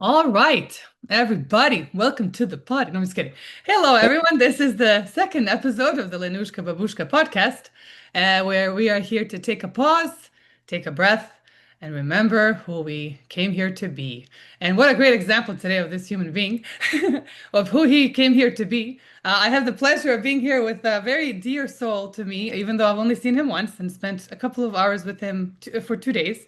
All right, everybody, welcome to the pod. No, I'm just kidding. Hello, everyone. This is the second episode of the Lenushka Babushka podcast, where we are here to take a pause, take a breath, and remember who we came here to be. And what a great example today of this human being, of who he came here to be. I have the pleasure of being here with a very dear soul to me, even though I've only seen him once and spent a couple of hours with him for 2 days.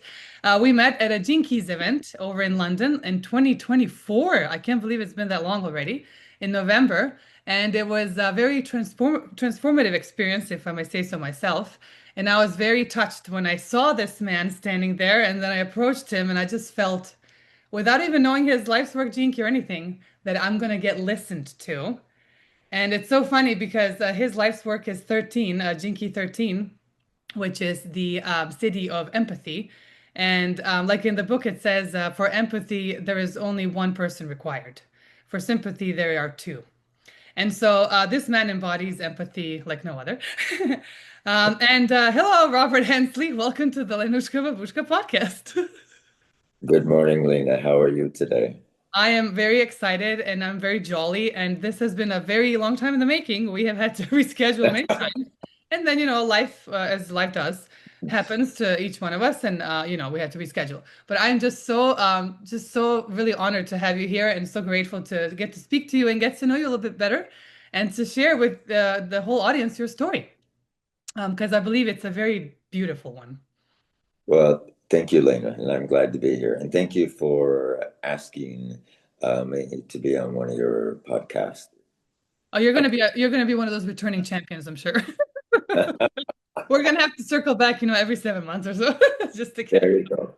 We met at a Jinkies event over in London in 2024. I can't believe it's been that long already, in November. And it was a very transformative experience, if I may say so myself. And I was very touched when I saw this man standing there. And then I approached him and I just felt, without even knowing his life's work, Jinky, or anything, that I'm going to get listened to. And it's so funny because his life's work is 13, Jinky 13, which is the city of empathy. And like in the book, it says, for empathy, there is only one person required. For sympathy, there are two. And so this man embodies empathy like no other. And hello, Robert Hensley. Welcome to the Lenushka Babushka podcast. Good morning, Lena. How are you today? I am very excited and I'm very jolly. And this has been a very long time in the making. We have had to reschedule many times. And then, life, as life does, happens to each one of us. And, we had to reschedule. But I'm just so really honored to have you here and so grateful to get to speak to you and get to know you a little bit better and to share with the whole audience your story. Because I believe it's a very beautiful one. Well, thank you, Lena, and I'm glad to be here. And thank you for asking me to be on one of your podcasts. Oh, you're gonna be one of those returning champions, I'm sure. We're gonna have to circle back, every 7 months or so, just to get. There you go.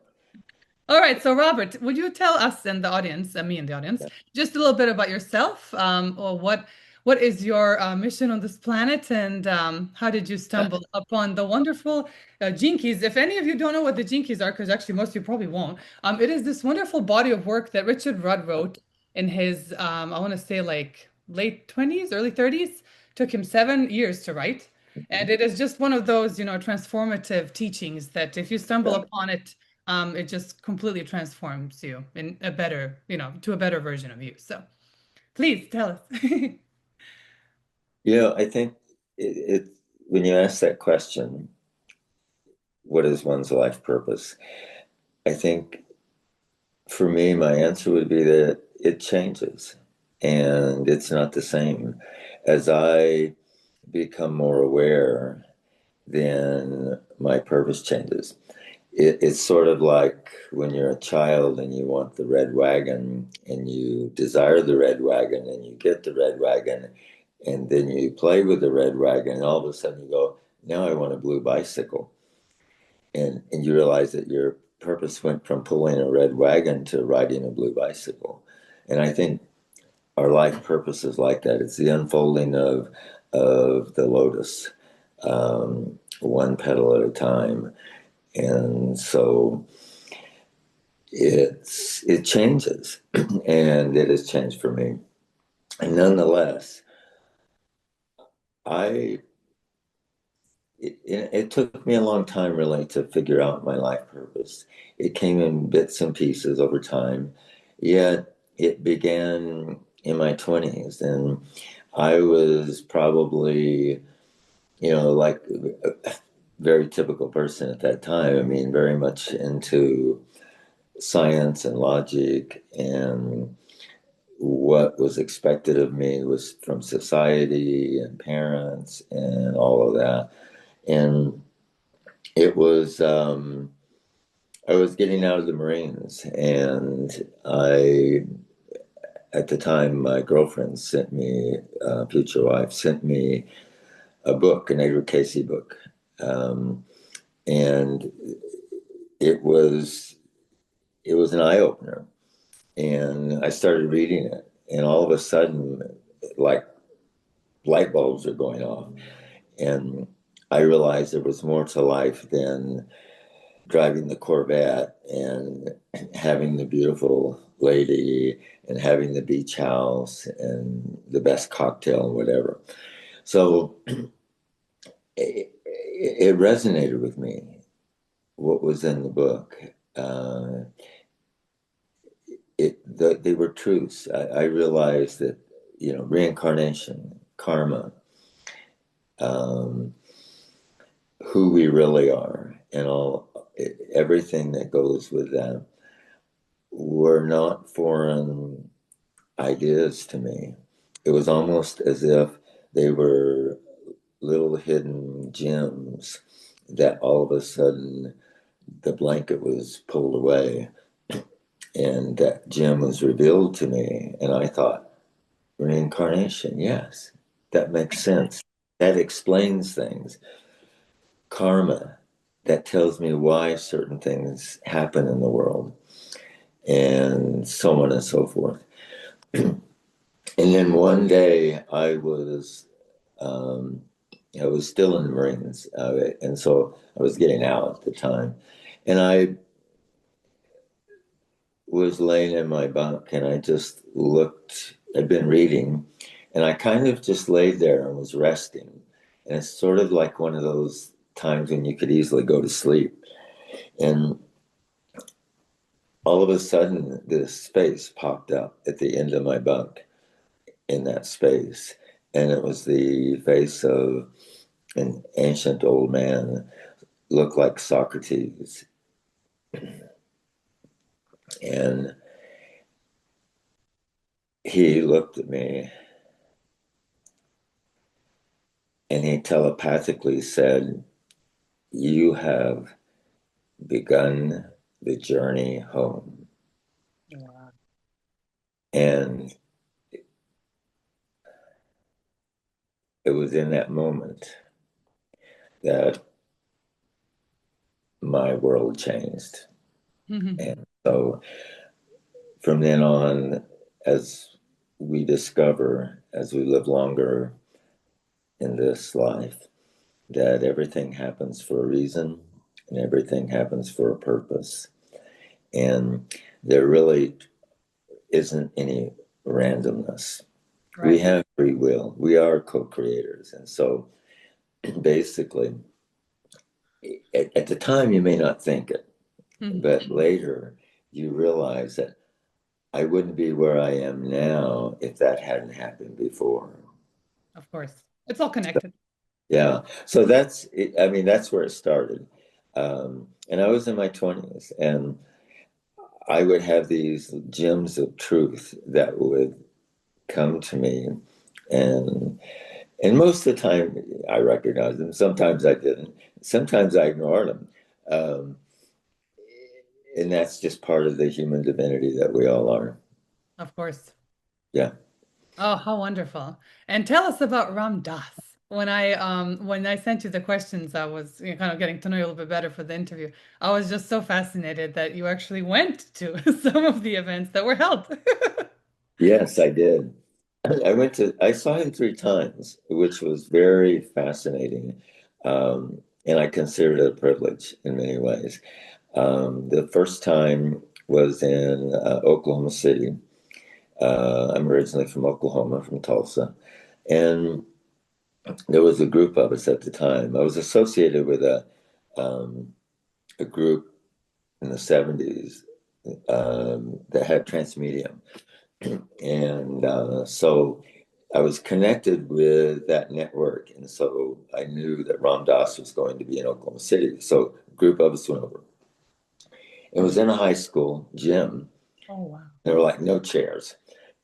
All right. So, Robert, would you tell us and the audience, me and the audience, Yeah. just a little bit about yourself, or what is your mission on this planet, and how did you stumble upon the wonderful Jinkies? If any of you don't know what the Jinkies are, because actually most of you probably won't, it is this wonderful body of work that Richard Rudd wrote in his, I want to say like late 20s, early 30s. Took him 7 years to write. And it is just one of those, transformative teachings that if you stumble Yeah. upon it, it just completely transforms you in a better, to a better version of you. So please tell us. I think it when you ask that question, what is one's life purpose? I think for me, my answer would be that it changes and it's not the same. As I become more aware, then my purpose changes. It's sort of like when you're a child and you want the red wagon and you desire the red wagon and you get the red wagon and then you play with the red wagon and all of a sudden you go, now I want a blue bicycle. And you realize that your purpose went from pulling a red wagon to riding a blue bicycle. And I think our life purpose is like that. It's the unfolding of the lotus, one petal at a time. And so it changes, and it has changed for me. And nonetheless, I it took me a long time really to figure out my life purpose. It came in bits and pieces over time, yet it began in my 20s, and I was probably, like a very typical person at that time. I mean, very much into science and logic, and what was expected of me was from society and parents and all of that. And it was, I was getting out of the Marines, and at the time, my girlfriend sent me, future wife, sent me a book, an Edward Casey book. And it was, it was an eye opener. And I started reading it, and all of a sudden, like light bulbs are going off. And I realized there was more to life than driving the Corvette and having the beautiful lady and having the beach house and the best cocktail and whatever. So it resonated with me, what was in the book. Uh, they were truths. I realized that, reincarnation, karma, um, who we really are, and everything that goes with that were not foreign ideas to me. It was almost as if they were little hidden gems that all of a sudden the blanket was pulled away and that gem was revealed to me. And I thought, reincarnation, yes, that makes sense. That explains things. Karma, that tells me why certain things happen in the world, and so on and so forth. And then one day um, I was still in the Marines, and so I was getting out at the time, and I was laying in my bunk, and I just looked. I'd been reading, and I kind of just laid there and was resting, and it's sort of like one of those times when you could easily go to sleep, and all of a sudden this space popped up at the end of my bunk in that space, and it was the face of an ancient old man, looked like Socrates. And he looked at me and he telepathically said, "You have begun the journey home." Wow. And it was in that moment that my world changed. Mhm. And so from then on, as we discover, as we live longer in this life, that everything happens for a reason and everything happens for a purpose. And there really isn't any randomness. We Right. have free will, we are co creators. And so basically, at the time, you may not think it, Mhm. but later you realize that I wouldn't be where I am now if that hadn't happened before. Of course. It's all connected. Yeah. So that's, I mean, that's where it started. And I was in my 20s, and I would have these gems of truth that would come to me. And and most of the time I recognized them. Sometimes I didn't. Sometimes I ignored them. Um, and that's just part of the human divinity that we all are. Of course. Yeah. Oh, how wonderful. And tell us about Ram Dass. When I sent you the questions, I was kind of getting to know you a little bit better for the interview. I was just so fascinated that you actually went to some of the events that were held. Yes, I did. I saw him 3 times, which was very fascinating. And I considered it a privilege in many ways. The first time was in Oklahoma City. I'm originally from Oklahoma, from Tulsa. And there was a group of us at the time. I was associated with a group in the 70s that had transmedium. And so I was connected with that network. And so I knew that Ram Dass was going to be in Oklahoma City. So a group of us went over. It was in a high school gym. Oh, wow. There were like no chairs.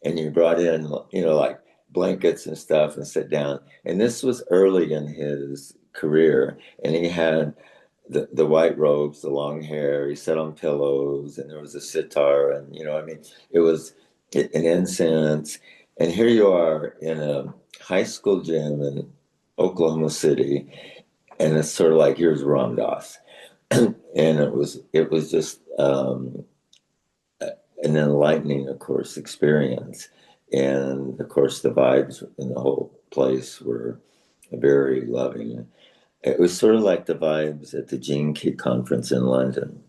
And you brought in, like blankets and stuff and sit down. And this was early in his career. And he had the white robes, the long hair. He sat on pillows, and there was a sitar. And, I mean, it was an incense. And here you are in a high school gym in Oklahoma City. And it's sort of like, here's Ram Dass. And it was just an enlightening, of course, experience. And of course, the vibes in the whole place were very loving. It was sort of like the vibes at the Gene Key conference in London.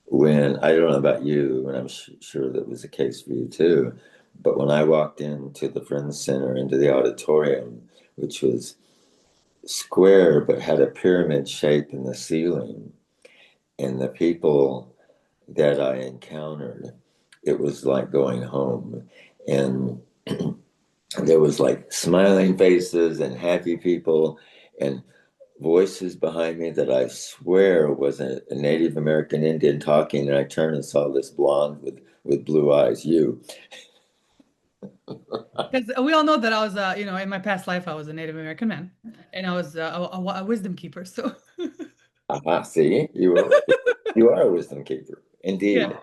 When I don't know about you, and I'm sure that was the case for you too, but when I walked into the Friends Center, into the auditorium, which was square but had a pyramid shape in the ceiling, and the people that I encountered it was like going home. And there was like smiling faces and happy people and voices behind me that I swear was a Native American Indian talking. And I turned and saw this blonde with blue eyes, you. Because we all know that I was, in my past life, I was a Native American man, and I was a wisdom keeper. So, Aha, see, you are a wisdom keeper, yeah, indeed.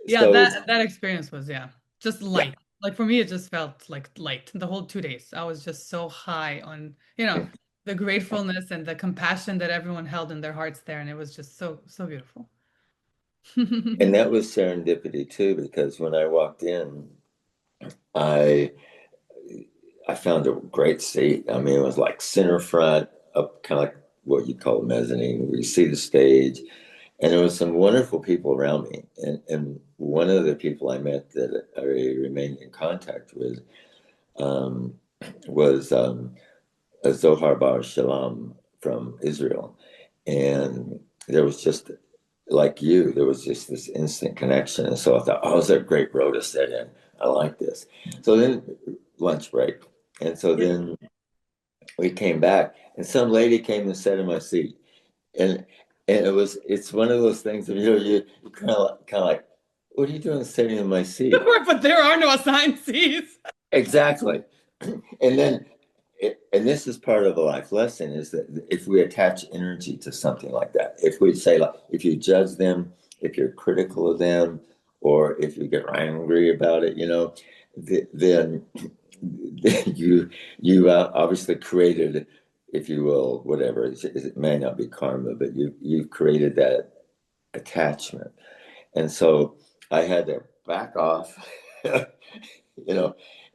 yeah, So that experience was, yeah, just yeah. light. Like for me, it just felt like light. The whole 2 days, I was just so high on, the gratefulness and the compassion that everyone held in their hearts there, and it was just so beautiful. And that was serendipity too, because when I walked in, I I found a great seat. I mean, it was like center front, up kind of like what you call a mezzanine, where you see the stage. And there was some wonderful people around me. And one of the people I met that I remained in contact with um, was a Zohar Bar Shalom from Israel. And there was just, like you, there was just this instant connection. And so I thought, oh, it's a great row to sit in. I like this. So then lunch break. And so Yeah. then we came back and some lady came and sat in my seat. And it's one of those things that, you kind of like, what are you doing sitting in my seat? But there are no assigned seats. Exactly. And then and this is part of the life lesson is that if we attach energy to something like that, if we say like if you judge them, if you're critical of them, or if you get angry about it, then you obviously created, if you will, whatever it may not be karma, but you've created that attachment. And so I had to back off,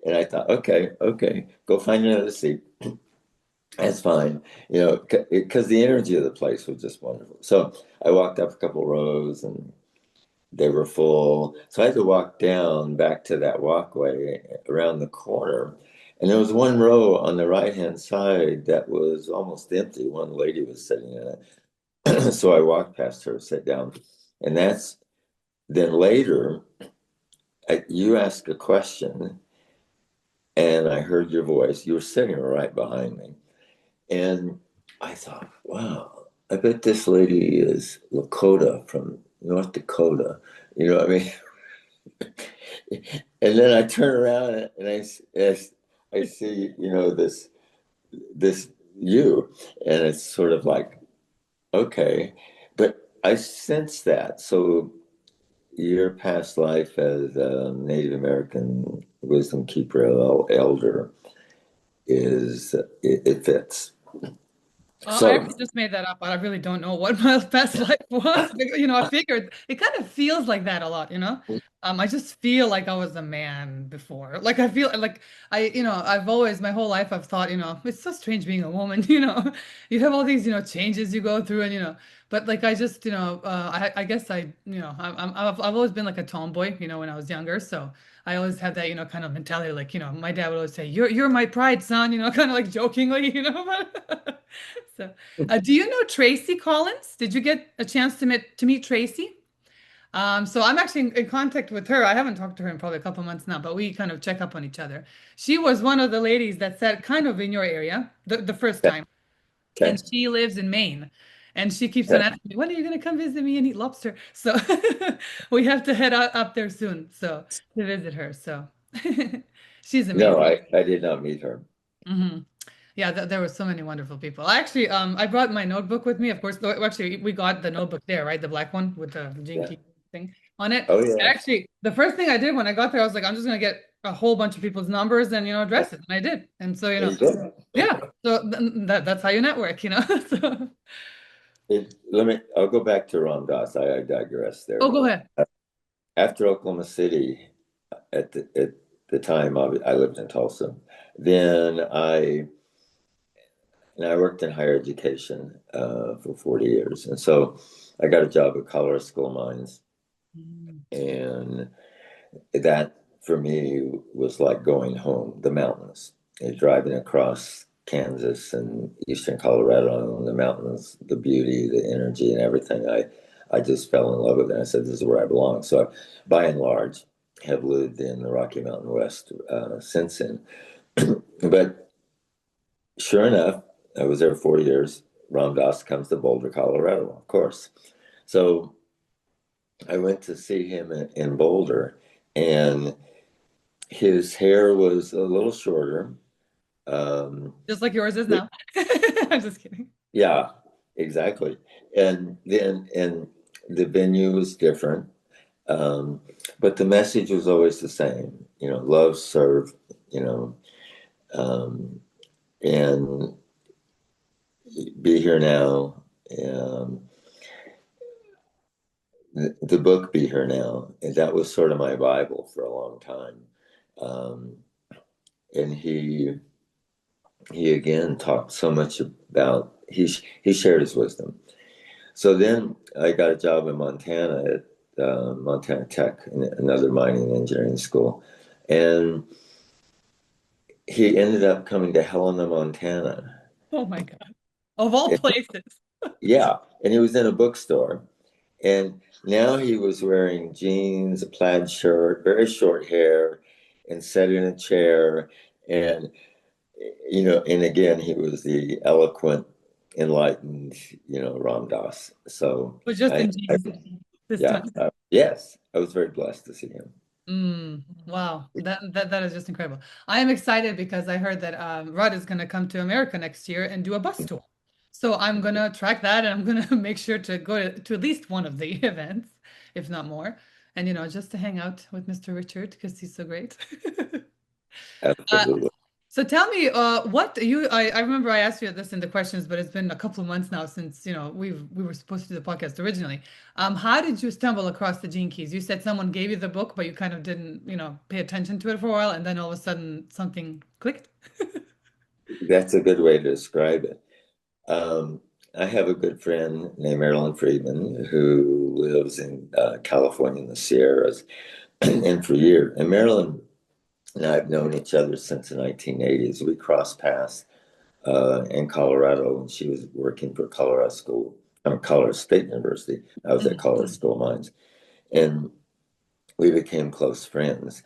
and I thought, okay, go find another seat. That's fine, because the energy of the place was just wonderful. So I walked up a couple rows and they were full. So I had to walk down back to that walkway around the corner. And there was one row on the right-hand side that was almost empty. One lady was sitting in it. So I walked past her, sat down. And then later, you asked a question and I heard your voice. You were sitting right behind me. And I thought, wow, I bet this lady is Lakota from North Dakota. You know what I mean? And then I turn around and I see, this you, and it's sort of like, okay, but I sense that. So your past life as a Native American wisdom keeper, elder, it fits. I So actually just made that up. I really don't know what my past life was. But, I figured it kind of feels like that a lot. I just feel like I was a man before. Like I feel like I've always my whole life I've thought, it's so strange being a woman. You have all these, changes you go through and but like I just, I guess I've always been like a tomboy, when I was younger. So I always had that, kind of mentality, like, my dad would always say, you're my pride, son, kind of like jokingly, but so, do you know Tracy Collins? Did you get a chance to meet Tracy? So I'm actually in contact with her. I haven't talked to her in probably a couple months now, but we kind of check up on each other. She was one of the ladies that sat kind of in your area the first okay, time, and okay. she lives in Maine. And she keeps on asking me, when are you going to come visit me and eat lobster? So we have to head up there soon, so to visit her. So she's No, amazing. I did not meet her. hmm Yeah, there were so many wonderful people. I actually, I brought my notebook with me. Of course, actually, we got the notebook there, right? The black one with the Gene Yeah. Key thing on it. Oh And yeah. actually, the first thing I did when I got there, I was like, I'm just gonna get a whole bunch of people's numbers and addresses, and I did. And so, There you go. yeah. So that's how you network. So, I'll go back to Ram Dass. I digress oh, there. go ahead. After Oklahoma City, at the time I lived in Tulsa, then I worked in higher education for 40 years. And so I got a job at Colorado School of Mines. Mm. And that for me was like going home, the mountains, and driving across Kansas and eastern Colorado and the mountains, the beauty, the energy, and everything. I just fell in love with it. I said, this is where I belong. So I, by and large, have lived in the Rocky Mountain West since then. But sure enough, I was there 4 years. Ram Dass comes to Boulder, Colorado, of course. So I went to see him in Boulder, and his hair was a little shorter. Just like yours is But now. I'm just kidding. yeah, exactly. And the venue was different, um, but the message was always the same. You know, love, serve. You know, um, and be here now. Um, the book Be Here Now, and that was sort of my Bible for a long time. Um, and he again talked so much about he shared his wisdom. So then I got a job in Montana at Montana Tech, another mining engineering school, and he ended up coming to Helena, Montana. Oh my God. Of all And, places. yeah, and he was in a bookstore, and now he was wearing jeans, a plaid shirt, very short hair, and sat in a chair, and and again, he was the eloquent, enlightened, Ram Dass. So But just I, in I jeans this yeah, time. yes, I was very blessed to see him. Wow, that is just incredible. I am excited because I heard that Rudd is going to come to America next year and do a bus tour. So I'm going to track that and I'm going to make sure to go to at least one of the events, if not more. And just to hang out with Mr. Richard because he's so great. Uh, Absolutely. so tell me, what I remember I asked you this in the questions, but it's been a couple of months now since, we were supposed to do the podcast originally. How did you stumble across the Gene Keys? You said someone gave you the book, but you kind of didn't, pay attention to it for a while, and then all of a sudden something clicked. That's a good way to describe it. Um, I have a good friend named Marilyn Friedman who lives in California in the Sierras, and for years, and Marilyn and I have known each other since the 1980s. We crossed paths in Colorado when she was working for Colorado State University. I was at Colorado School of Mines, and we became close friends.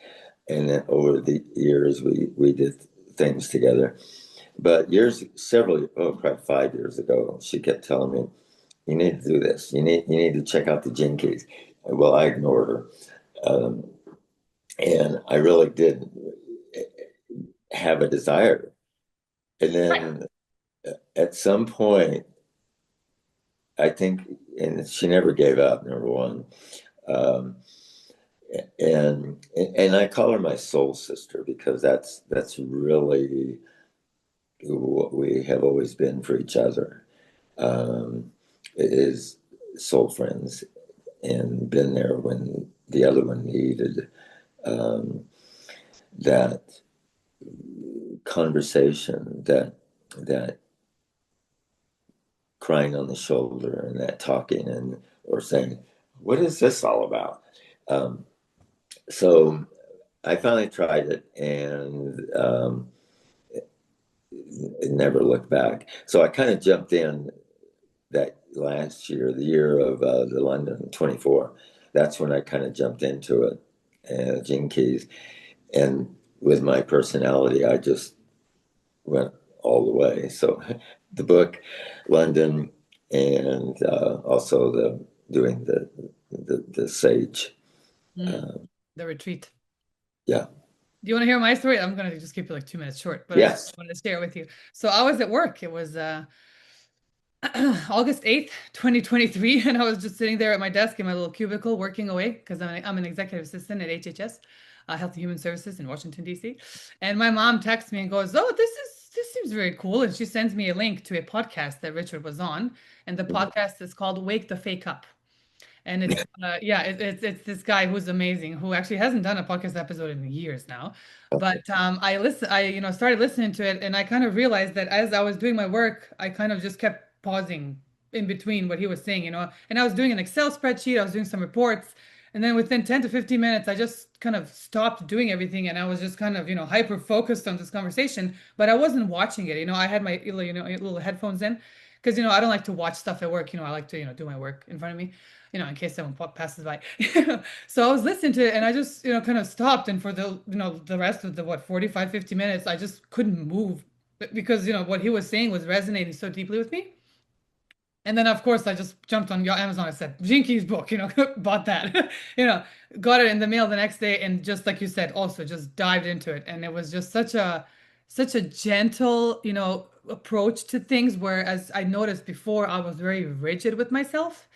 And then over the years, we did things together. But probably 5 years ago, she kept telling me, "You need to do this. You need to check out the Gene Keys." Well, I ignored her, and I really did have a desire. And Right. then at some point, I think, and she never gave up. Number one, um, and I call her my soul sister because that's really what we have always been for each other. Um, is soul friends and been there when the other one needed um, that conversation, that crying on the shoulder, and that talking and or saying, "What is this all about?" Um, so I finally tried it, and it never looked back. So I kind of jumped in that last year, the year of the London 24. That's when I kind of jumped into it, and Gene Keys. And with my personality, I just went all the way. So the book, London, and also the doing the Sage. Mm, Uh, the retreat. yeah. Do you want to hear my story? I'm gonna just keep it like 2 minutes short, but I just Yes. wanted to share it with you. So I was at work. It was August 8th, 2023, and I was just sitting there at my desk in my little cubicle working away because I'm an executive assistant at HHS, Health and Human Services in Washington, D.C. And my mom texts me and goes, "Oh, this seems very cool." And she sends me a link to a podcast that Richard was on, and the podcast is called Wake the Fake Up. And it's yeah, it's this guy who's amazing, who actually hasn't done a podcast episode in years now. But I started listening to it, and I kind of realized that as I was doing my work, I kind of just kept pausing in between what he was saying, and I was doing an Excel spreadsheet, I was doing some reports, and then within 10 to 15 minutes, I just kind of stopped doing everything, and I was just kind of, hyper focused on this conversation, but I wasn't watching it. I had my, little headphones in because, I don't like to watch stuff at work. I like to, do my work in front of me in case someone passes by. So I was listening to it and I just, kind of stopped. And for the rest of the, 45, 50 minutes, I just couldn't move because, what he was saying was resonating so deeply with me. And then, of course, I just jumped on Amazon. I said, Jinki's book, bought that, you know, got it in the mail the next day. And just like you said, also just dived into it. And it was just such a gentle, approach to things. Whereas I noticed before, I was very rigid with myself.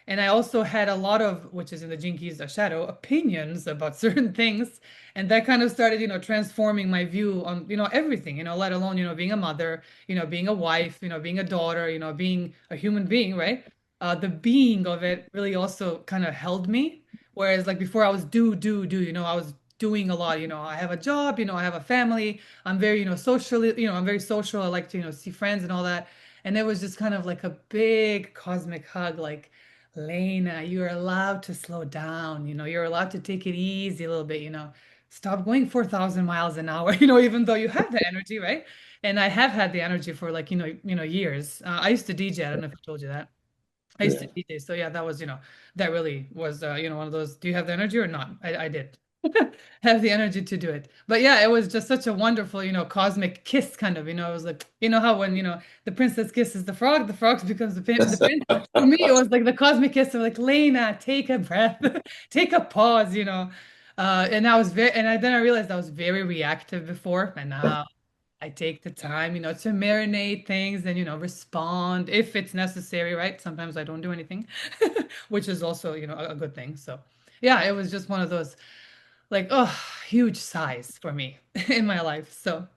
And I also had a lot of, which is in the Jinkies, a shadow, opinions about certain things. And that kind of started, transforming my view on, everything, let alone, being a mother, being a wife, being a daughter, being a human being, right? The being of it really also kind of held me. Whereas like before I was do, I was doing a lot, I have a job, I have a family. I'm very, socially, I'm very social. I like to, see friends and all that. And it was just kind of like a big cosmic hug, like, Lena, you're allowed to slow down, you're allowed to take it easy a little bit, stop going 4,000 miles an hour, even though you have the energy, right? And I have had the energy for like, years. I used to DJ. I don't know if I told you that. I used to Yeah. DJ. So yeah, that was, that really was, one of those, do you have the energy or not? I did have the energy to do it. But yeah, it was just such a wonderful, cosmic kiss kind of, it was like, how when, the princess kisses the frog becomes the prince. For me, it was like the cosmic kiss of like, Lena, take a breath, take a pause, and I was then I realized I was very reactive before, and now I take the time, to marinate things and, respond if it's necessary, right? Sometimes I don't do anything, which is also, a good thing. So, yeah, it was just one of those like, oh, huge sighs for me in my life. So,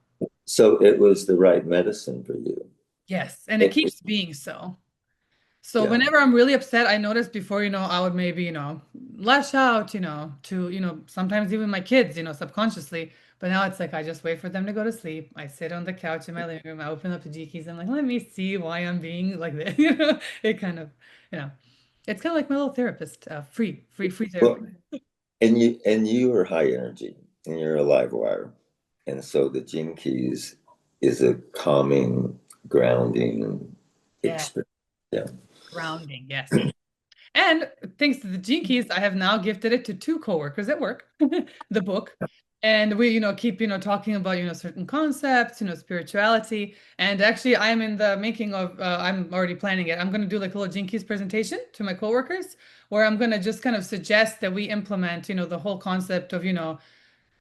So it was the right medicine for you. yes, and it It, keeps being so. So yeah. whenever I'm really upset, I noticed before, I would maybe, lash out, to, sometimes even my kids, subconsciously. But now it's like I just wait for them to go to sleep. I sit on the couch in my living room. I open up the G keys. I'm like, let me see why I'm being like this. It kind of, you know, it's kind of like my little therapist, free therapy. Well, and you are high energy and you're a live wire. And so the gene keys is a calming, grounding Yeah, experience. Yeah. grounding. Yes. And thanks to the Gene Keys, I have now gifted it to two coworkers at work, the book. And we, keep, talking about, certain concepts, spirituality. And actually, I'm in the making of, I'm already planning it. I'm going to do like a little Gene Keys presentation to my coworkers where I'm going to just kind of suggest that we implement, the whole concept of,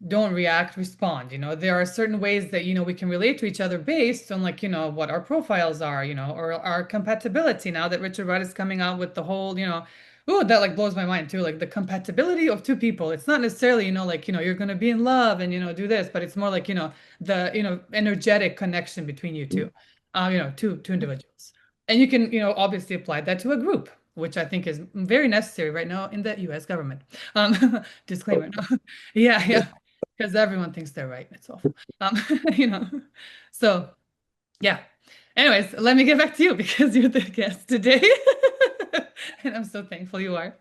don't react, respond. There are certain ways that, we can relate to each other based on like, what our profiles are, or our compatibility. Now that Richard Rudd is coming out with the whole, ooh, that like blows my mind too. Like the compatibility of two people. It's not necessarily, like, you're going to be in love and, do this, but it's more like, the, energetic connection between you two, two individuals. And you can, obviously apply that to a group, which I think is very necessary right now in the US government. Disclaimer. Yeah, yeah, because everyone thinks they're right. It's awful. Um, you know. So yeah. Anyways, let me get back to you because you're the guest today. And I'm so thankful you are.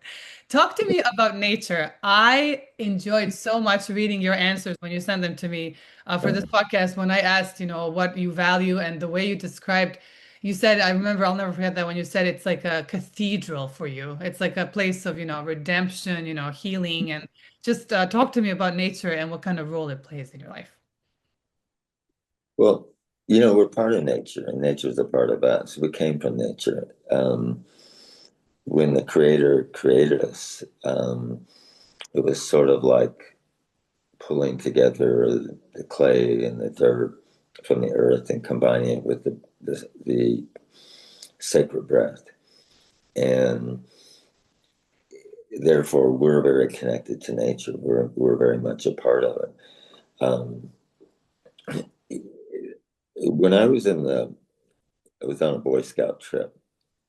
Talk to me about nature. I enjoyed so much reading your answers when you sent them to me for this podcast. When I asked, what you value and the way you described, you said, I remember, I'll never forget that when you said it's like a cathedral for you. It's like a place of, redemption, healing. And just talk to me about nature and what kind of role it plays in your life. Well, we're part of nature and nature is a part of us. We came from nature. When the creator created us, it was sort of like pulling together the clay and the dirt from the earth and combining it with the sacred breath. And therefore, we're very connected to nature. We're very much a part of it. Um, when I was on a Boy Scout trip,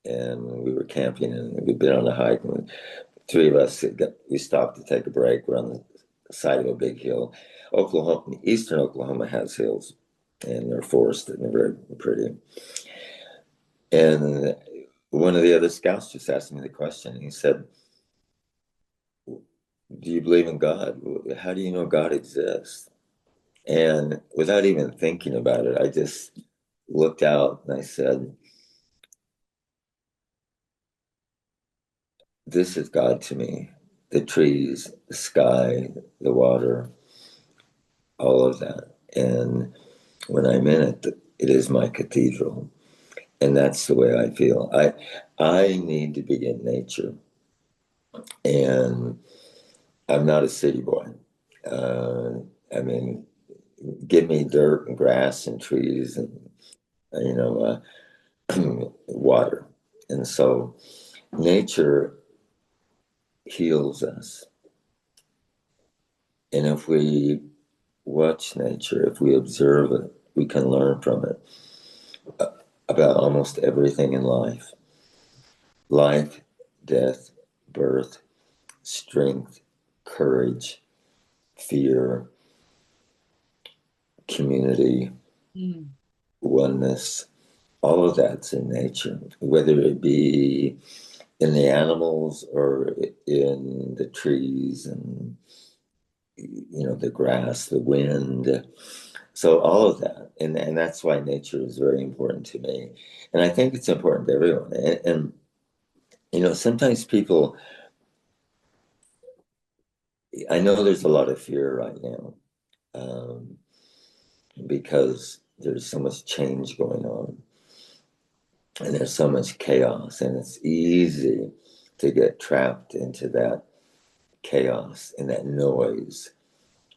and we were camping, and we'd been on a hike, and three of us we stopped to take a break. We're on the side of a big hill. Eastern Oklahoma has hills, and they're forested and they're very pretty. And one of the other scouts just asked me the question. He said, "Do you believe in God? How do you know God exists?" And without even thinking about it, I just looked out and I said, this is God to me. The trees, the sky, the water, all of that. And when I'm in it, it is my cathedral. And that's the way I feel. I need to be in nature. And I'm not a city boy. Uh, I mean, give me dirt and grass and trees and, you know, water. And so nature heals us. And if we watch nature, if we observe it, we can learn from it about almost everything in life: life, death, birth, strength, courage, fear, community, Mm. oneness. All of that's in nature, whether it be in the animals or in the trees and the grass, the wind. So all of that, and that's why nature is very important to me, and I think it's important to everyone. And sometimes people, I know there's a lot of fear right now, um, because there's so much change going on, and there's so much chaos, and it's easy to get trapped into that chaos and that noise.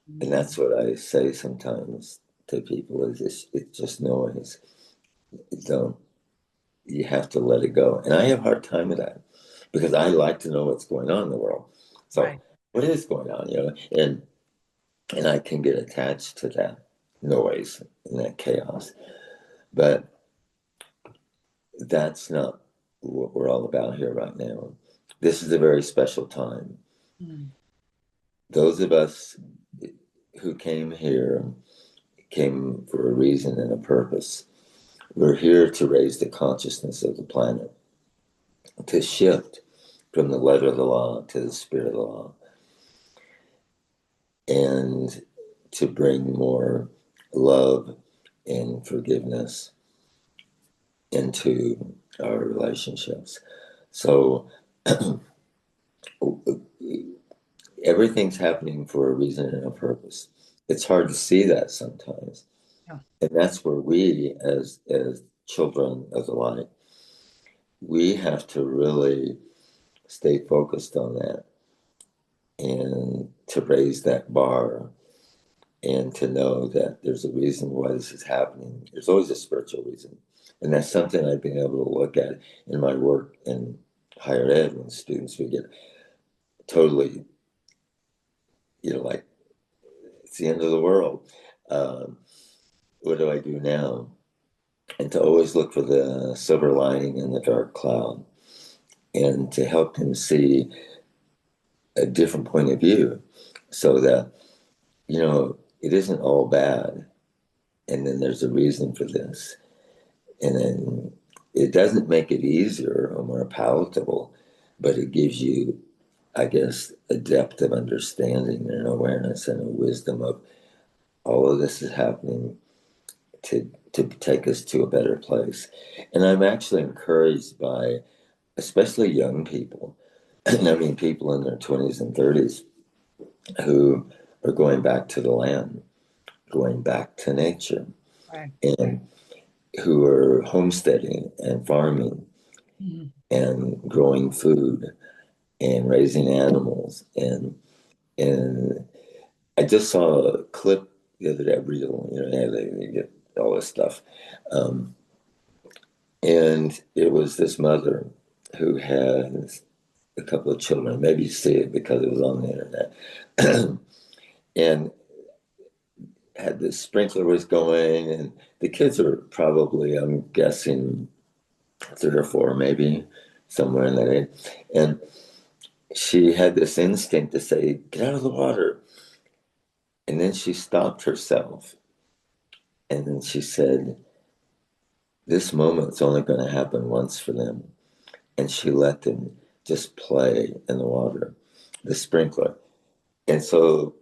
And Mm. that's what I say sometimes to people: is it's just noise. Don't You have to let it go. And I have a hard time with that because I like to know what's going on in the world. So Right. what is going on, and I can get attached to that noise and that chaos. But that's not what we're all about here right now. This is a very special time. Mm. Those of us who came here came for a reason and a purpose. We're here to raise the consciousness of the planet, to shift from the letter of the law to the spirit of the law, and to bring more love and forgiveness into our relationships. So everything's happening for a reason and a purpose. It's hard to see that sometimes. Yeah. And that's where we, as children of the light, we have to really stay focused on that and to raise that bar and to know that there's a reason why this is happening. There's always a spiritual reason. And that's something I've been able to look at in my work in higher ed when students would get totally, like, it's the end of the world. Um, what do I do now? And to always look for the silver lining in the dark cloud and to help them see a different point of view so that, it isn't all bad. And then there's a reason for this. And then it doesn't make it easier or more palatable, but it gives you, I guess, a depth of understanding and awareness and a wisdom of all of this is happening to take us to a better place. And I'm actually encouraged by especially young people. I mean, people in their 20s and 30s who are going back to the land, going back to nature, Right. and who are homesteading and farming Mm. and growing food and raising animals. And I just saw a clip the other day, reel, they get all this stuff. Um, and it was this mother who had a couple of children. Maybe you see it because it was on the internet. And had the sprinkler was going, and the kids are probably, I'm guessing, 3 or 4, maybe somewhere in that age. And she had this instinct to say, "Get out of the water." And then she stopped herself. And then she said, "This moment's only going to happen once for them." And she let them just play in the water, the sprinkler. And so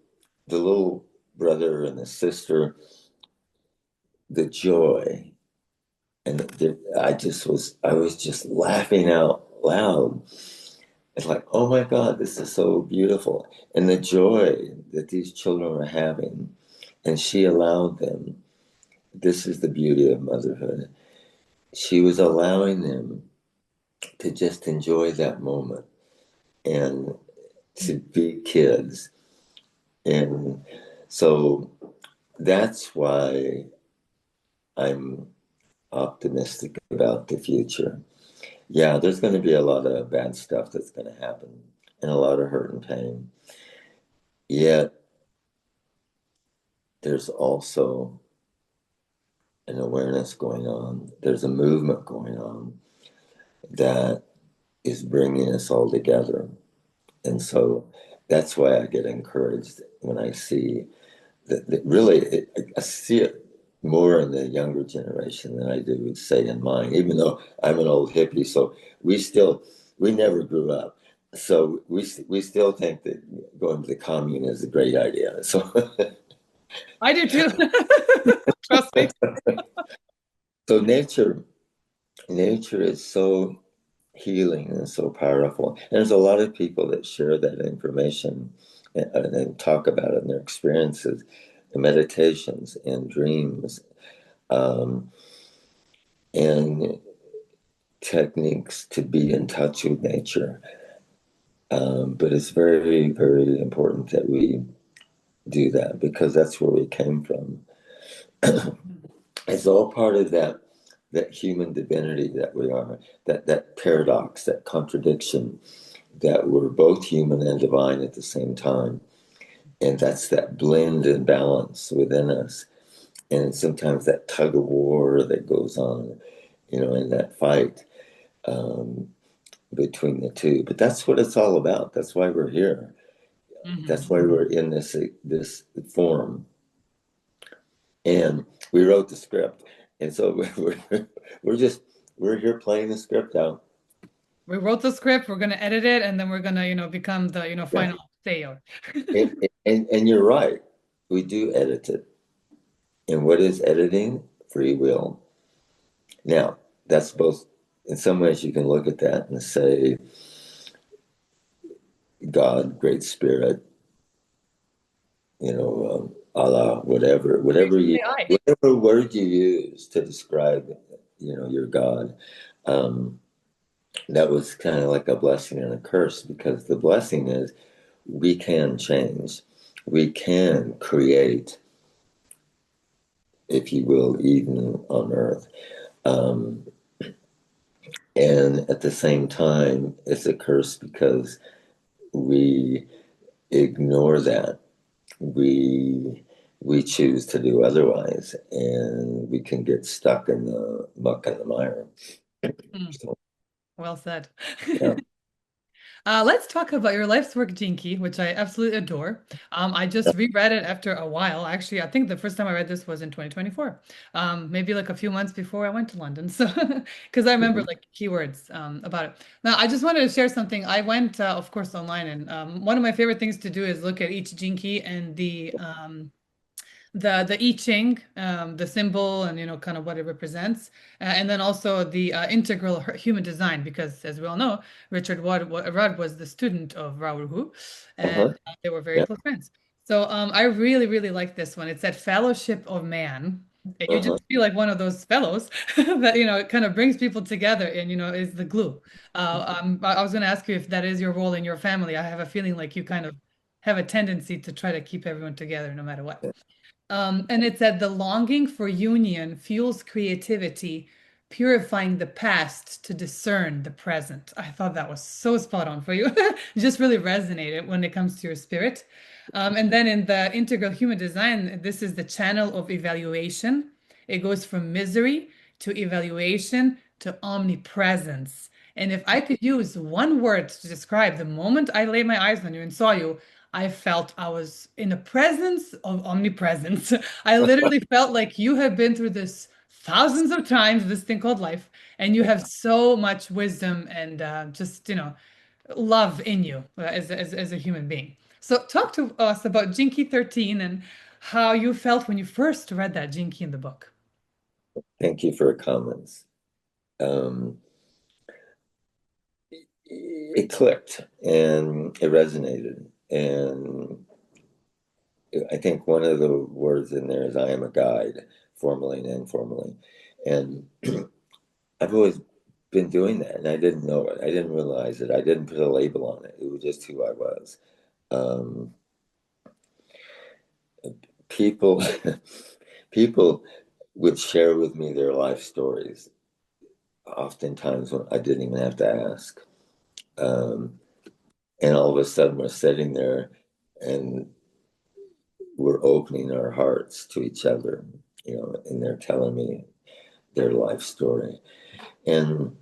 the little brother and the sister, the joy, and I was just laughing out loud It's like, oh my God, this is so beautiful. And the joy that these children were having, and she allowed them. This is the beauty of motherhood. She was allowing them to just enjoy that moment and to be kids. And so that's why I'm optimistic about the future. Yeah, there's going to be a lot of bad stuff that's going to happen and a lot of hurt and pain. Yet there's also an awareness going on. There's a movement going on that is bringing us all together. And so that's why I get encouraged when I see that really, I see it more in the younger generation than I do, would say, in mine, even though I'm an old hippie. So we never grew up. So we still think that going to the commune is a great idea. So, I do too. Trust me. so nature is so healing and so powerful. And there's a lot of people that share that information and talk about it in their experiences, and meditations and dreams, um, and techniques to be in touch with nature. But it's very, very important that we do that because that's where we came from. It's all part of that human divinity that we are, that paradox, that contradiction, that we're both human and divine at the same time. And that's that blend and balance within us. And sometimes that tug of war that goes on, in that fight um, between the two. But that's what it's all about. That's why we're here. That's Mhm. why we're in this form. And we wrote the script. And so we're just we're here playing the script out. We wrote the script, we're gonna edit it, and then we're gonna, become the, Yeah. final say. And you're right. We do edit it. And what is editing? Free will. Now, that's both, in some ways, you can look at that and say, God, Great Spirit, Allah, AI. whatever word you use to describe, your God. Um, that was kind of like a blessing and a curse because the blessing is we can change, we can create, if you will, Eden on earth. Um, and at the same time, it's a curse because we ignore that. We we choose to do otherwise, and we can get stuck in the muck and the mire. Mm, So, well said. yeah. Let's talk about your life's work, Jinky, which I absolutely adore. I just reread it after a while. Actually, I think the first time I read this was in 2024, maybe like a few months before I went to London. So, because I remember Mhm. like keywords about it. Now, I just wanted to share something. I went, of course, online, and one of my favorite things to do is look at each Jinky and the I Ching, the symbol, and kind of what it represents, and then also the integral human design, because as we all know, Richard Rudd was the student of Raoul Hu, and Uh-huh. they were very Yeah. close friends. So I really, really like this one. It's that Fellowship of Man. And you Uh-huh. just feel like one of those fellows that it kind of brings people together and is the glue. I was going to ask you if that is your role in your family. I have a feeling like you kind of have a tendency to try to keep everyone together no matter what. And it said the longing for union fuels creativity, purifying the past to discern the present. I thought that was so spot on for you. It just really resonated when it comes to your spirit. And then in the integral human design, this is the channel of evaluation. It goes from misery to evaluation to omnipresence. And if I could use one word to describe the moment I laid my eyes on you and saw you, I felt I was in the presence of omnipresence. I literally felt like you have been through this thousands of times, this thing called life, and you have so much wisdom and just, love in you as a human being. So talk to us about Jinky 13 and how you felt when you first read that Jinky in the book. Thank you for your comments. Um, it clicked and it resonated. And I think one of the words in there is I am a guide, formally and informally. And I've always been doing that, and I didn't know it. I didn't realize it. I didn't put a label on it. It was just who I was. Um, people, people would share with me their life stories, oftentimes when I didn't even have to ask. Um, and all of a sudden, we're sitting there, and we're opening our hearts to each other, and they're telling me their life story. And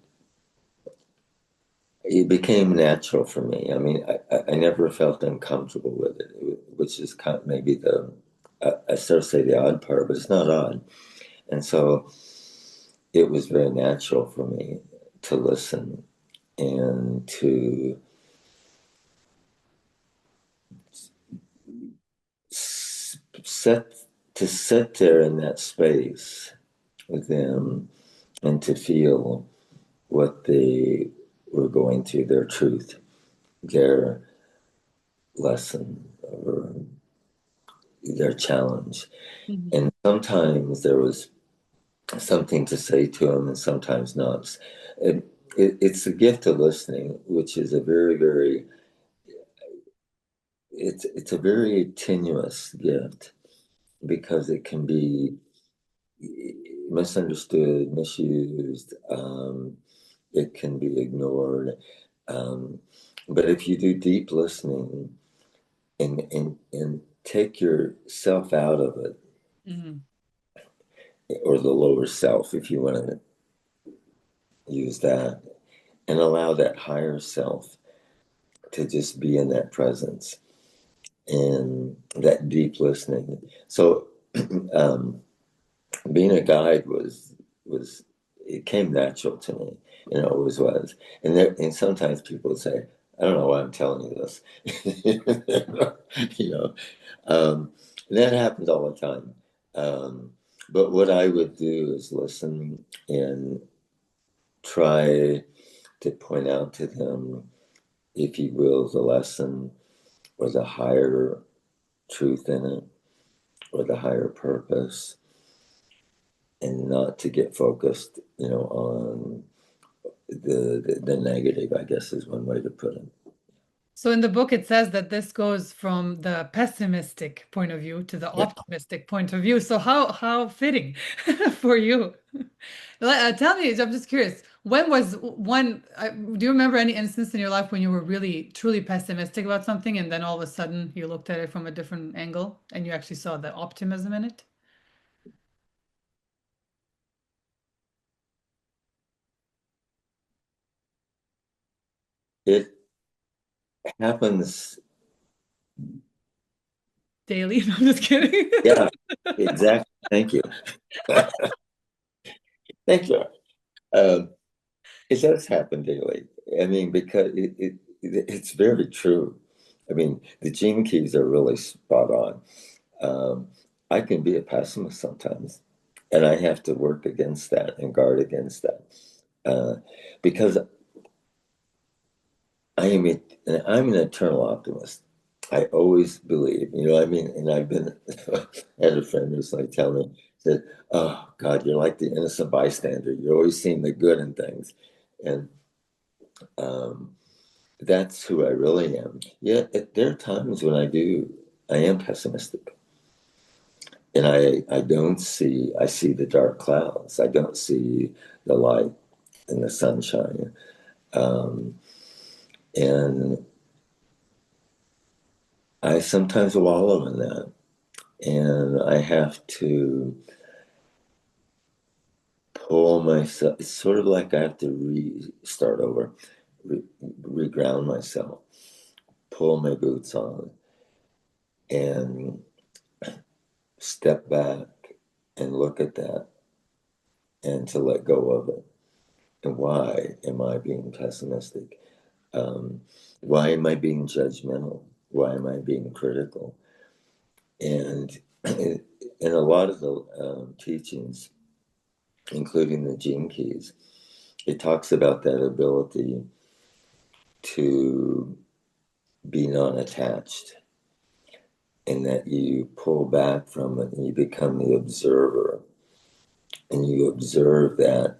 it became natural for me. I mean, I never felt uncomfortable with it, which is kind of maybe I start to say the odd part, but it's not odd. And so it was very natural for me to listen and set to sit there in that space with them and to feel what they were going through, their truth, their lesson, or their challenge. Mhm. And sometimes there was something to say to them, and sometimes not. It's a gift of listening, which is a very, very it's a very tenuous gift because it can be misunderstood, misused. It can be ignored. Um, but if you do deep listening and take yourself out of it, Mhm. or the lower self, if you want to use that, and allow that higher self to just be in that presence and that deep listening. So, um, being a guide was it came natural to me, and it always was. And sometimes people would say, "I don't know why I'm telling you this," you know. Um, that happens all the time. Um, but what I would do is listen and try to point out to them, if you will, the lesson or the higher truth in it or the higher purpose, and not to get focused, on the negative, I guess is one way to put it. So in the book, it says that this goes from the pessimistic point of view to the Yeah. optimistic point of view. So how fitting for you? Tell me, I'm just curious. When was one? Do you remember any instance in your life when you were really truly pessimistic about something, and then all of a sudden you looked at it from a different angle and you actually saw the optimism in it? It happens. Daily? No, I'm just kidding. Yeah, exactly. Thank you. Thank you. Um, it does happen daily. I mean, because it's very true. I mean, the gene keys are really spot on. Um, I can be a pessimist sometimes, and I have to work against that and guard against that, uh, because I'm an eternal optimist. I always believe, what I mean? And I've been had a friend recently tell me, said, "Oh God, you're like the innocent bystander. You're always seeing the good in things," and um, that's who I really am. Yeah, there are times when I am pessimistic, and I don't see. I see the dark clouds. I don't see the light and the sunshine, um, and I sometimes wallow in that. And I have to pull myself. It's sort of like I have to restart over, reground myself, pull my boots on, and step back and look at that and to let go of it. And why am I being pessimistic? Um, why am I being judgmental? Why am I being critical? And in a lot of the teachings, including the gene keys, it talks about that ability to be non-attached, and that you pull back from it and you become the observer, and you observe that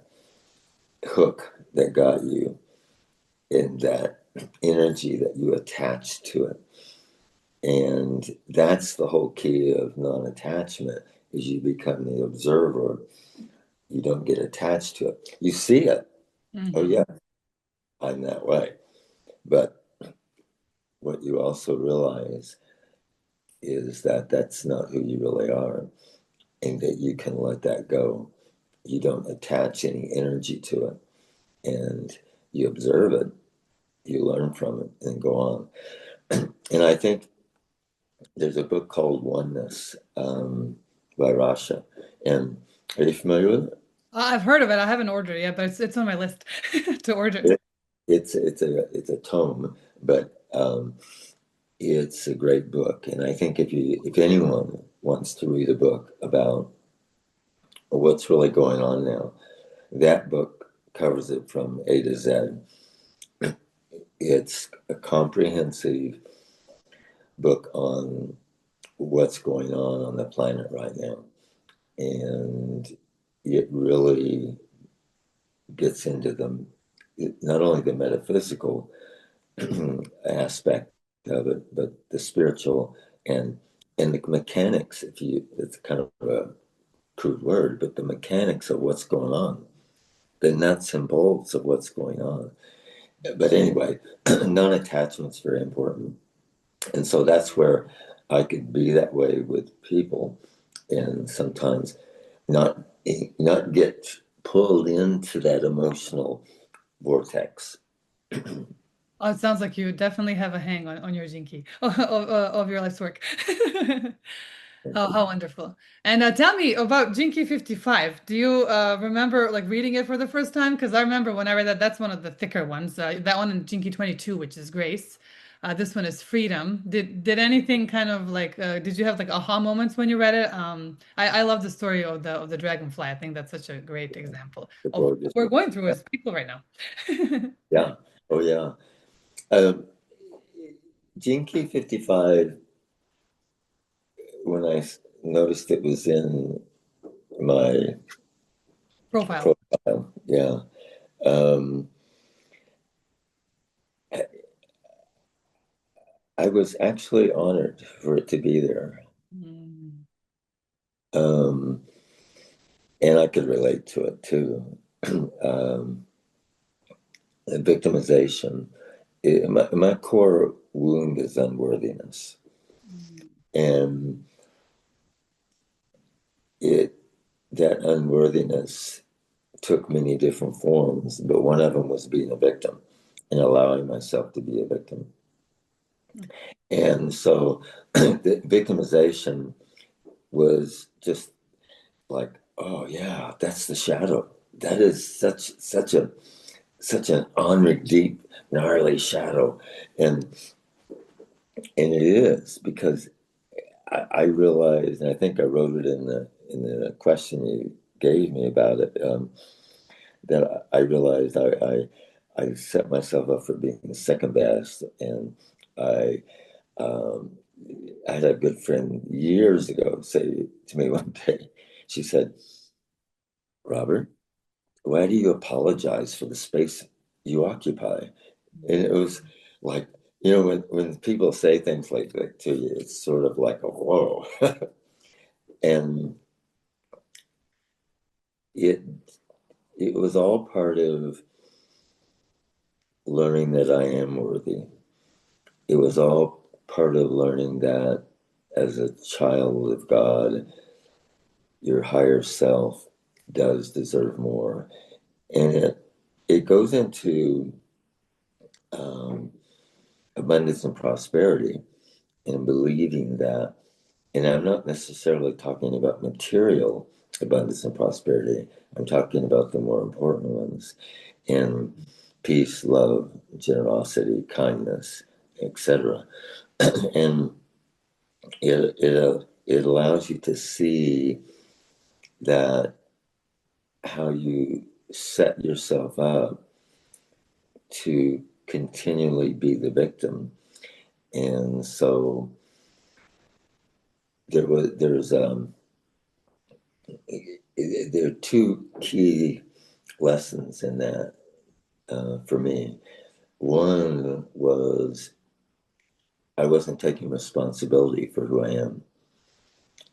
hook that got you and that energy that you attach to it. And that's the whole key of non-attachment, is you become the observer. You don't get attached to it. You see it. Oh Hmm. yeah, I'm that way. But what you also realize is that that's not who you really are, and that you can let that go. You don't attach any energy to it, and you observe it, you learn from it, and go on. And I think there's a book called Oneness, by Rasha. And are you familiar with I've heard of it. I haven't ordered it yet, but it's on my list to order. it? It's a tome, but it's a great book. And I think if anyone wants to read a book about what's really going on now, that book covers it from A to Z. It's a comprehensive book on what's going on the planet right now. And it really gets into not only the metaphysical aspect of it, but the spiritual and the mechanics. It's kind of a crude word, but the mechanics of what's going on, the nuts and bolts of what's going on. But anyway, non-attachment's very important, and so that's where I could be that way with people, and sometimes not not get pulled into that emotional vortex. Oh, it sounds like you definitely have a hang on your Jinky of your life's work. Oh, how wonderful. And tell me about Jinky 55. Do you remember like reading it for the first time? Because I remember when I read that, that's one of the thicker ones. That one in Jinky 22, which is Grace. This one is Freedom. Did anything kind of like did you have like aha moments when you read it? I love the story of the dragonfly. I think that's such a great example The of gorgeous. what we're going through as people right now. Yeah. Oh, yeah. Um, Gene Key 55, when I noticed it was in my Profile. profile, yeah, um, I, I was actually honored for it to be there. Mm. Um, and I could relate to it too. um, Victimization. My core wound is unworthiness. Mm. And it that unworthiness took many different forms, but one of them was being a victim and allowing myself to be a victim. And so the victimization was just like, oh yeah, that's the shadow. That is such an honored, deep, gnarly shadow. And it is because I realized, and I think I wrote it in the question you gave me about it, that I realized I set myself up for being second best, and I um, I had a good friend years ago say to me one day, she said, "Robert, why do you apologize for the space you occupy?" And it was like, when people say things like that to you, it's sort of like a whoa. And it it was all part of learning that I am worthy. It was all part of learning that as a child of God, your higher self does deserve more. And it goes into um, abundance and prosperity, and believing that. And I'm not necessarily talking about material abundance and prosperity. I'm talking about the more important ones, and peace, love, generosity, kindness, etc. And it allows you to see that how you set yourself up to continually be the victim. And so there are two key lessons in that for me. One was I wasn't taking responsibility for who I am.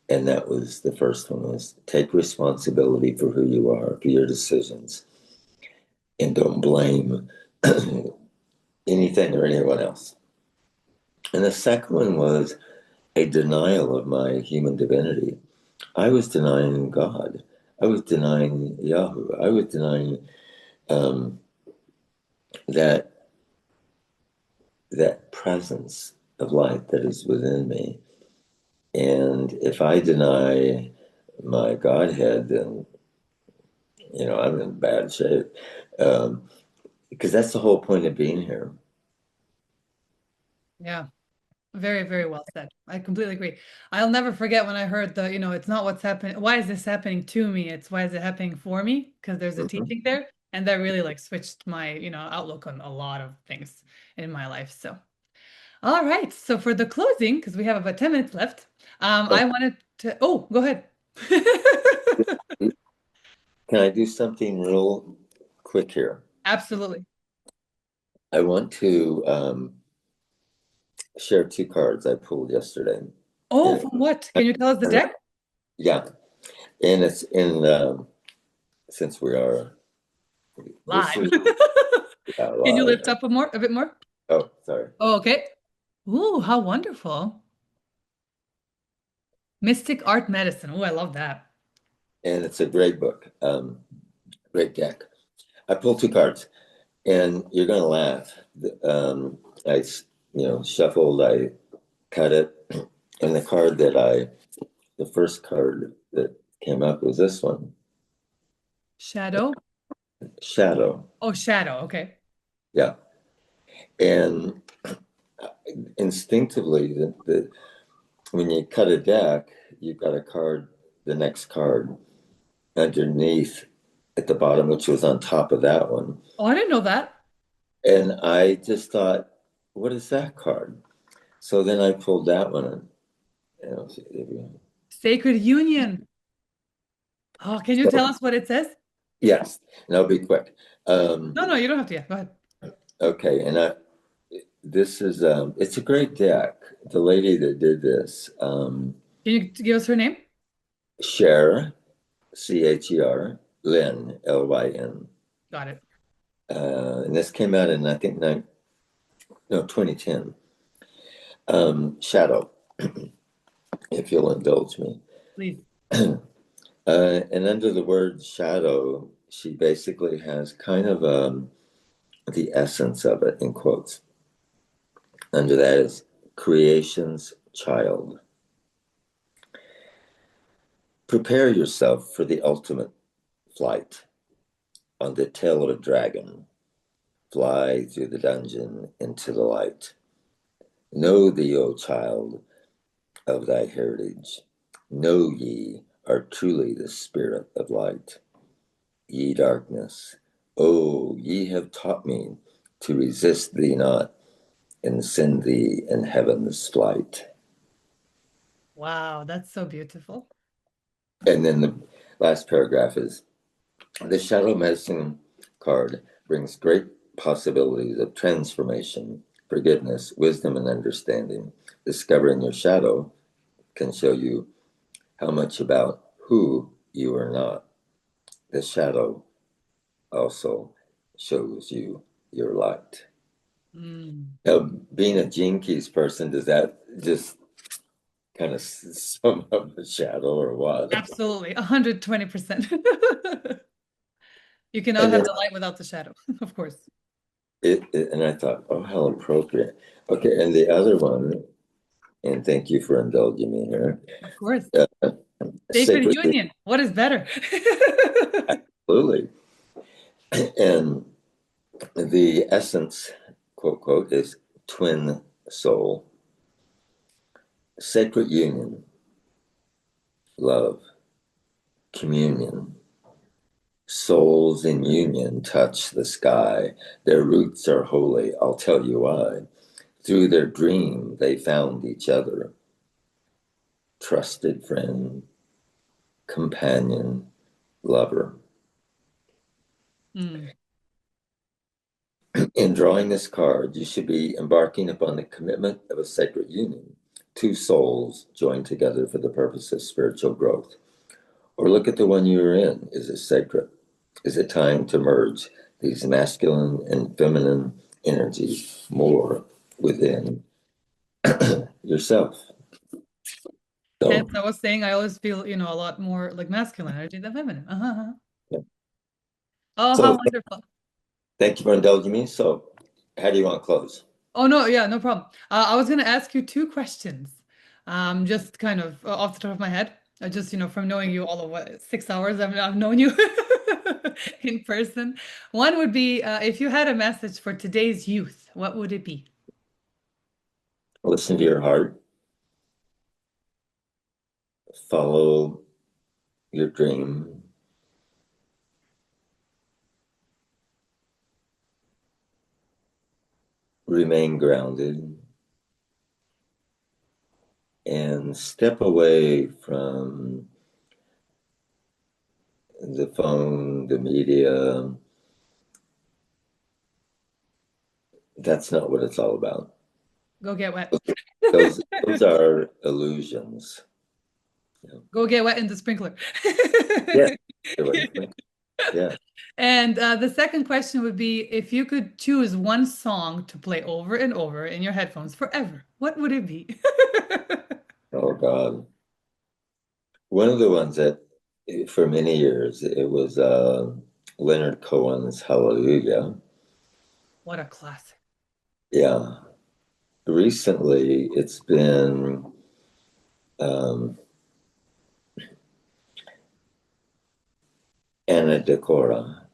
And that was the first one, was take responsibility for who you are, for your decisions, and don't blame anything or anyone else. And the second one was a denial of my human divinity. I was denying God. I was denying Yahoo. I was denying um, that that presence of light that is within me. And if I deny my Godhead, then I'm in bad shape. Because that's the whole point of being here. Yeah. Very, very well said. I completely agree. I'll never forget when I heard it's not what's happening. Why is this happening to me? It's why is it happening for me? Because there's a Mm-hmm. teaching there. And that really like switched my, outlook on a lot of things in my life. So, all right. So for the closing, because we have about 10 minutes left, Oh, I wanted to, oh, go ahead. can I do something real quick here? Absolutely. I want to share two cards I pulled yesterday. Oh, And, from what? Can you tell us the deck? yeah, and it's in since we are this Live. is Can you live. lift up a bit more? Oh, sorry. Oh, okay. Ooh, how wonderful. Mystic Art Medicine. Oh, I love that. And it's a great book, great deck. I pulled two cards, and you're gonna laugh. I shuffled, I cut it, and the first card that came up was this one, Shadow. Shadow. Oh, shadow. Okay. Yeah, and instinctively, when you cut a deck, you've got a card, the next card underneath at the bottom, which was on top of that one. Oh, I didn't know that. And I just thought, what is that card? So then I pulled that one and Sacred Union. Oh, can you tell so us what it says? yes, and I'll be quick. No, no, you don't have to yet. Go ahead. Okay, and this is it's a great deck. The lady that did this, Can you give us her name? Cher, Cher, Lynn, Lyn. Got it. And this came out in, I think, 2010. Shadow, if you'll indulge me. Please. And under the word shadow, she basically has kind of the essence of it in quotes. Under that is creation's child. Prepare yourself for the ultimate flight on the tail of a dragon. Fly through the dungeon into the light. Know thee, O child, of thy heritage. Know ye are truly the spirit of light. Ye darkness, oh, ye have taught me to resist thee not and send thee in heaven's flight. Wow, that's so beautiful. And then the last paragraph is the shadow medicine card brings great possibilities of transformation, forgiveness, wisdom, and understanding. Discovering your shadow can show you how much about who you are not. The shadow also shows you your light. Mm. Now, being a Gene Keys person, does that just kind of sum up the shadow or what? Absolutely. 120%. You cannot And then have the light without the shadow, of course. and I thought, oh, how appropriate. Okay, and the other one, and thank you for indulging me here. Of course. Uh, Sacred Sacred, Union. What is better? absolutely. And the essence, quote, quote, is twin soul. Sacred union, love, communion, Souls in union touch the sky. Their roots are holy, I'll tell you why. Through their dream, they found each other. Trusted friend, companion, lover. Mm. In drawing this card, you should be embarking upon the commitment of a sacred union. Two souls joined together for the purpose of spiritual growth. Or look at the one you're in. Is it sacred? Is it time to merge these masculine and feminine energies more within yourself? Hence, So, I was saying I always feel, a lot more like masculine energy than feminine. Uh-huh. yeah. Oh, how So wonderful. thank you for indulging me. So, how do you want to close? Oh, no, yeah, no problem. I was going to ask you two questions, just kind of off the top of my head. I just, from knowing you all of what, 6 hours, I've known you in person. One would be if you had a message for today's youth, what would it be? Listen to your heart, follow your dream, remain grounded, and step away from the phone, the media. That's not what it's all about. Go get wet. Those are illusions. Yeah. Go get wet in the sprinkler. Yeah. Yeah. And the second question would be if you could choose one song to play over and over in your headphones forever, what would it be? Oh God. One of the ones that for many years it was Leonard Cohen's Hallelujah. What a classic. Yeah. Recently it's been um, Anna Decora,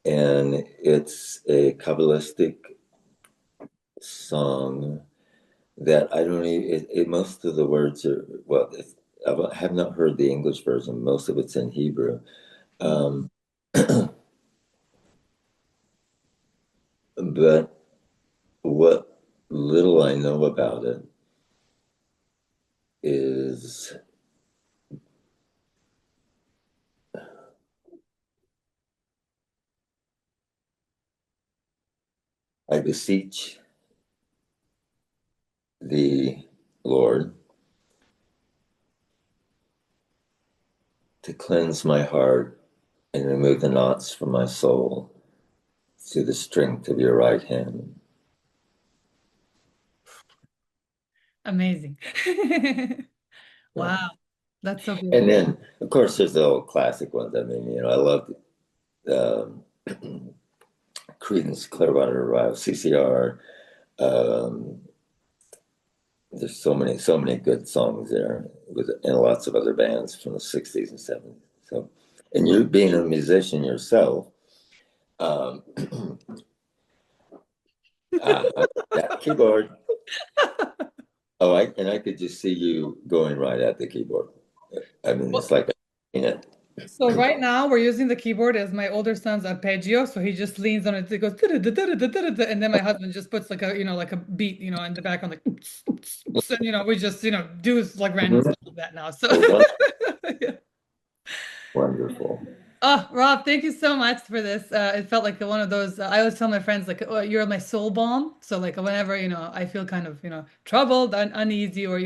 and it's a Kabbalistic song that I don't even, most of the words are, well, I have not heard the English version. Most of it's in Hebrew. Mm. Um, but what little I know about it is I beseech the Lord to cleanse my heart and remove the knots from my soul through the strength of your right hand. Amazing. Yeah. Wow, that's so And beautiful. then, of course, there's the old classic ones. I mean, I love um, Creedence Clearwater Revival, CCR. Um, there's so many good songs there with and lots of other bands from the 60s and 70s. So, and you being a musician yourself, um, that keyboard. Oh, I could just see you going right at the keyboard. I mean, it's Well, like it. so right now we're using the keyboard as my older son's arpeggio, so he just leans on it, it goes, and then my husband just puts like a, like a beat, in the background, like, and we just, do like random Mhm. stuff like that now. So Oh, yeah. wonderful. Oh, Rob, thank you so much for this. It felt like one of those. I always tell my friends, like, oh, you're my soul balm. So, like, whenever, I feel kind of, troubled, uneasy, or,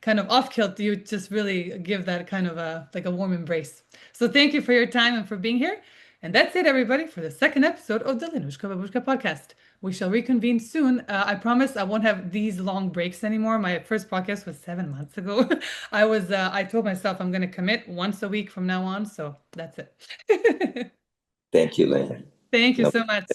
kind of off kilt, you just really give that kind of like a warm embrace. So, thank you for your time and for being here. And that's it, everybody, for the second episode of the Lenushka Babushka podcast. We shall reconvene soon. I promise I won't have these long breaks anymore. My first podcast was 7 months ago. I told myself I'm going to commit once a week from now on. So that's it. Thank you, Lynn. Thank you so much.